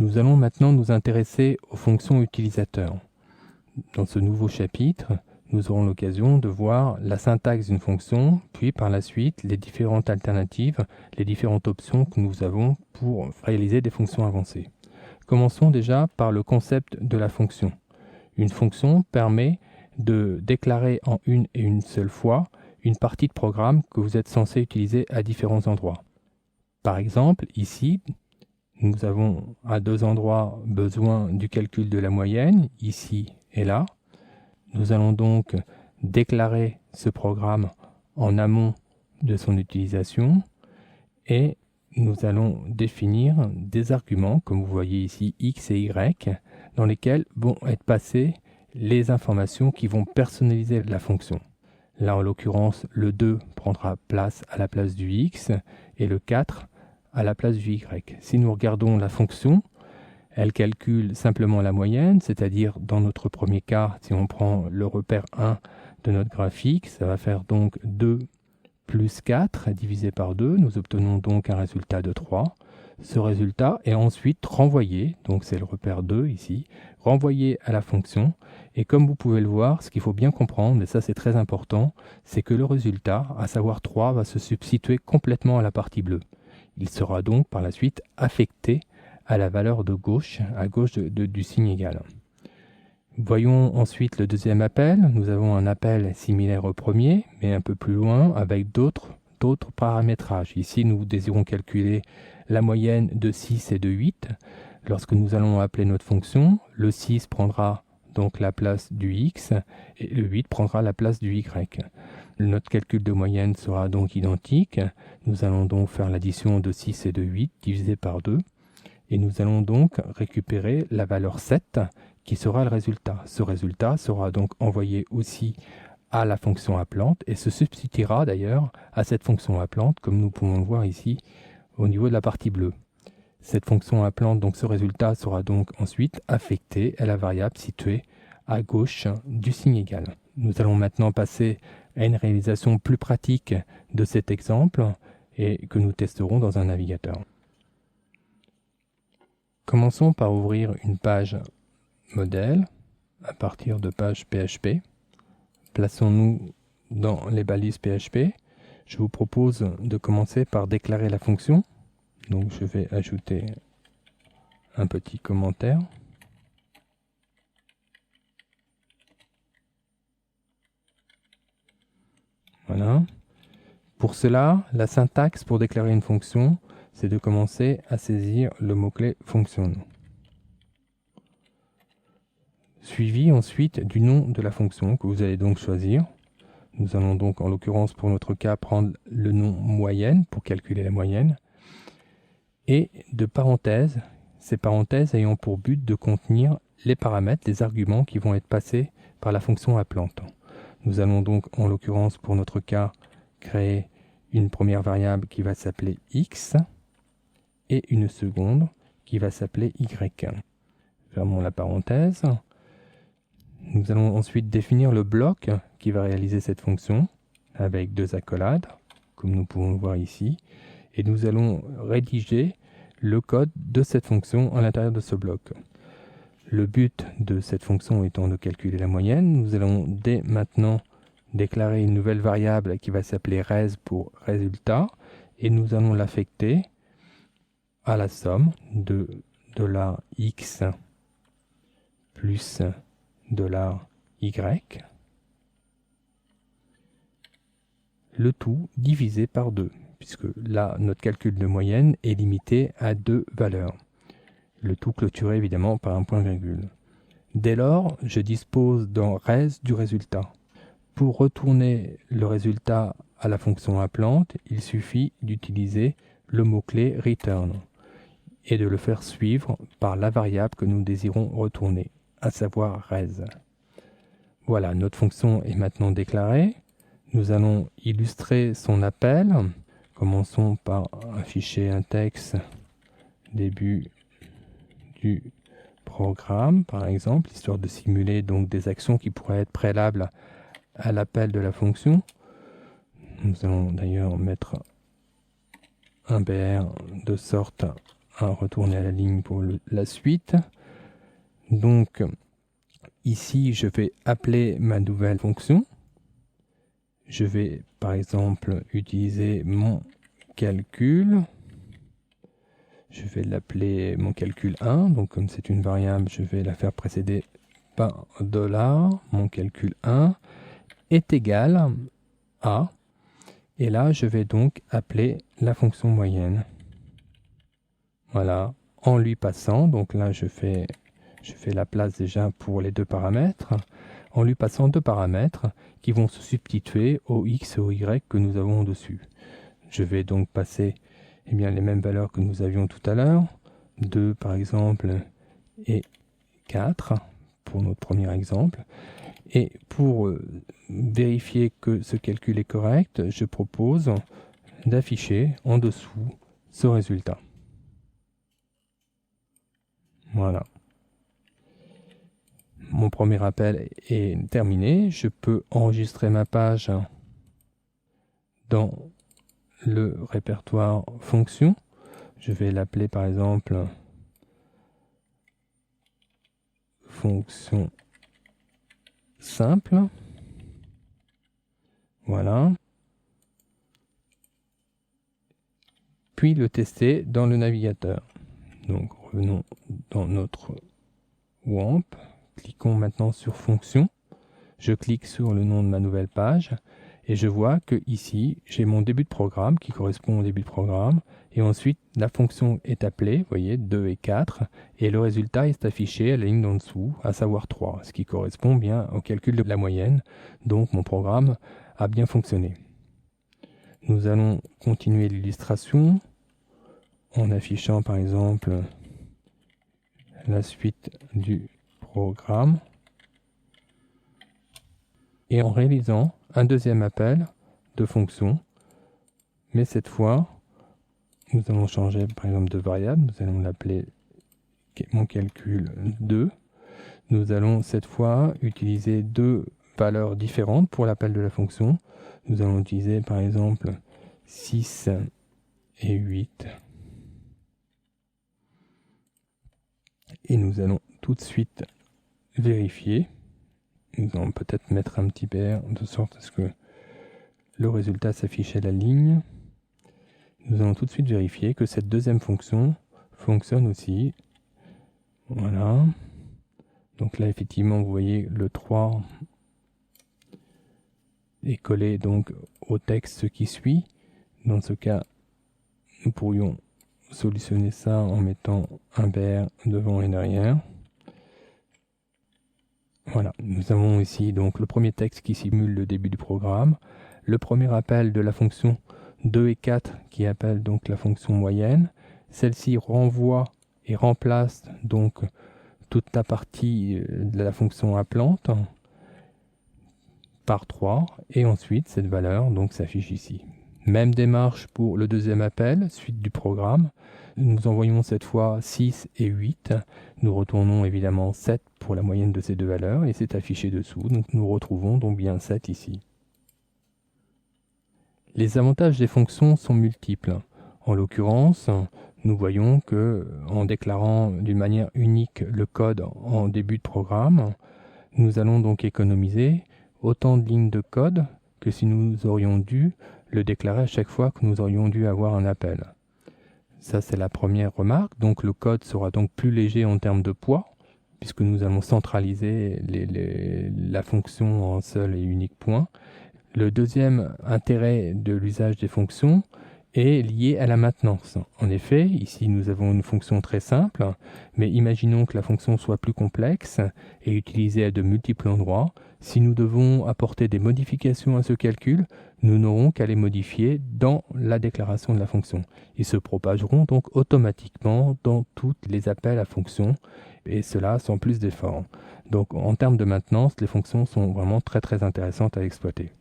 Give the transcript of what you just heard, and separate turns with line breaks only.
Nous allons maintenant nous intéresser aux fonctions utilisateurs. Dans ce nouveau chapitre, nous aurons l'occasion de voir la syntaxe d'une fonction, puis par la suite les différentes alternatives, les différentes options que nous avons pour réaliser des fonctions avancées. Commençons déjà par le concept de la fonction. Une fonction permet de déclarer en une et une seule fois une partie de programme que vous êtes censé utiliser à différents endroits. Par exemple, ici, nous avons à deux endroits besoin du calcul de la moyenne, ici et là. Nous allons donc déclarer ce programme en amont de son utilisation et nous allons définir des arguments, comme vous voyez ici, x et y, dans lesquels vont être passées les informations qui vont personnaliser la fonction. Là, en l'occurrence, le 2 prendra place à la place du x et le 4 à la place du y. Si nous regardons la fonction, elle calcule simplement la moyenne, c'est-à-dire dans notre premier cas, si on prend le repère 1 de notre graphique, ça va faire donc 2 plus 4 divisé par 2. Nous obtenons donc un résultat de 3. Ce résultat est ensuite renvoyé, donc c'est le repère 2 ici, renvoyé à la fonction. Et comme vous pouvez le voir, ce qu'il faut bien comprendre, et ça c'est très important, c'est que le résultat, à savoir 3, va se substituer complètement à la partie bleue. Il sera donc par la suite affecté à la valeur de gauche, à gauche du signe égal. Voyons ensuite le deuxième appel. Nous avons un appel similaire au premier, mais un peu plus loin, avec d'autres paramétrages. Ici, nous désirons calculer la moyenne de 6 et de 8. Lorsque nous allons appeler notre fonction, le 6 prendra donc la place du x et le 8 prendra la place du y. Notre calcul de moyenne sera donc identique. Nous allons donc faire l'addition de 6 et de 8 divisé par 2. Et nous allons donc récupérer la valeur 7 qui sera le résultat. Ce résultat sera donc envoyé aussi à la fonction appelante et se substituera d'ailleurs à cette fonction appelante comme nous pouvons le voir ici au niveau de la partie bleue. Cette fonction appelante, donc ce résultat, sera donc ensuite affecté à la variable située à gauche du signe égal. Nous allons maintenant passer à une réalisation plus pratique de cet exemple et que nous testerons dans un navigateur. Commençons par ouvrir une page modèle à partir de page PHP. Plaçons-nous dans les balises PHP. Je vous propose de commencer par déclarer la fonction. Donc je vais ajouter un petit commentaire. Voilà. Pour cela, la syntaxe pour déclarer une fonction, c'est de commencer à saisir le mot-clé fonction. Suivi ensuite du nom de la fonction que vous allez donc choisir. Nous allons donc en l'occurrence pour notre cas prendre le nom moyenne pour calculer la moyenne. Et de parenthèses, ces parenthèses ayant pour but de contenir les paramètres, les arguments qui vont être passés par la fonction appelante. Nous allons donc en l'occurrence pour notre cas créer une première variable qui va s'appeler x et une seconde qui va s'appeler y. Fermons la parenthèse. Nous allons ensuite définir le bloc qui va réaliser cette fonction avec deux accolades, comme nous pouvons le voir ici. Et nous allons rédiger le code de cette fonction à l'intérieur de ce bloc. Le but de cette fonction étant de calculer la moyenne, nous allons dès maintenant déclarer une nouvelle variable qui va s'appeler res pour résultat et nous allons l'affecter à la somme de $x plus $y, le tout divisé par 2, puisque là, notre calcul de moyenne est limité à 2 valeurs. Le tout clôturé évidemment par un point-virgule. Dès lors, je dispose dans res du résultat. Pour retourner le résultat à la fonction appelante, il suffit d'utiliser le mot-clé return et de le faire suivre par la variable que nous désirons retourner, à savoir res. Voilà, notre fonction est maintenant déclarée. Nous allons illustrer son appel. Commençons par afficher un texte début du programme, par exemple, histoire de simuler donc des actions qui pourraient être préalables à l'appel de la fonction. Nous allons d'ailleurs mettre un BR de sorte retourner à la ligne pour la suite. Donc, ici, je vais appeler ma nouvelle fonction. Je vais, par exemple, utiliser mon calcul. Je vais l'appeler mon calcul 1. Donc, comme c'est une variable, je vais la faire précéder par $. Mon calcul 1 est égal à... Et là, je vais donc appeler la fonction moyenne. Voilà, en lui passant, donc là je fais la place déjà pour les deux paramètres, en lui passant deux paramètres qui vont se substituer au x et au y que nous avons au-dessus. Je vais donc passer les mêmes valeurs que nous avions tout à l'heure, 2 par exemple et 4 pour notre premier exemple. Et pour vérifier que ce calcul est correct, je propose d'afficher en dessous ce résultat. Voilà. Mon premier appel est terminé. Je peux enregistrer ma page dans le répertoire fonction. Je vais l'appeler par exemple fonction simple. Voilà. Puis le tester dans le navigateur. Donc revenons dans notre WAMP. Cliquons maintenant sur fonction. Je clique sur le nom de ma nouvelle page et je vois que ici j'ai mon début de programme qui correspond au début de programme et ensuite la fonction est appelée, vous voyez 2 et 4 et le résultat est affiché à la ligne d'en dessous, à savoir 3, ce qui correspond bien au calcul de la moyenne. Donc mon programme a bien fonctionné. Nous allons continuer l'illustration en affichant par exemple la suite du programme et en réalisant un deuxième appel de fonction, mais cette fois nous allons changer par exemple de variable, nous allons l'appeler mon calcul 2. Nous allons cette fois utiliser deux valeurs différentes pour l'appel de la fonction. Nous allons utiliser par exemple 6 et 8. Et nous allons tout de suite vérifier. Nous allons peut-être mettre un petit PR de sorte à ce que le résultat s'affiche à la ligne. Nous allons tout de suite vérifier que cette deuxième fonction fonctionne aussi. Voilà. Donc là, effectivement, vous voyez le 3 est collé donc au texte qui suit. Dans ce cas, nous pourrions solutionner ça en mettant un BR devant et derrière. Voilà, nous avons ici donc le premier texte qui simule le début du programme, le premier appel de la fonction 2 et 4 qui appelle donc la fonction moyenne. Celle-ci renvoie et remplace donc toute la partie de la fonction appelante par 3 et ensuite cette valeur donc s'affiche ici. Même démarche pour le deuxième appel, suite du programme. Nous envoyons cette fois 6 et 8. Nous retournons évidemment 7 pour la moyenne de ces deux valeurs et c'est affiché dessous. Donc nous retrouvons donc bien 7 ici. Les avantages des fonctions sont multiples. En l'occurrence, nous voyons que en déclarant d'une manière unique le code en début de programme, nous allons donc économiser autant de lignes de code que si nous aurions dû le déclarer à chaque fois que nous aurions dû avoir un appel. Ça, c'est la première remarque. Donc le code sera donc plus léger en termes de poids, puisque nous allons centraliser la fonction en seul et unique point. Le deuxième intérêt de l'usage des fonctions est lié à la maintenance. En effet, ici nous avons une fonction très simple, mais imaginons que la fonction soit plus complexe et utilisée à de multiples endroits. Si nous devons apporter des modifications à ce calcul, nous n'aurons qu'à les modifier dans la déclaration de la fonction. Ils se propageront donc automatiquement dans tous les appels à fonctions, et cela sans plus d'efforts. Donc en termes de maintenance, les fonctions sont vraiment très intéressantes à exploiter.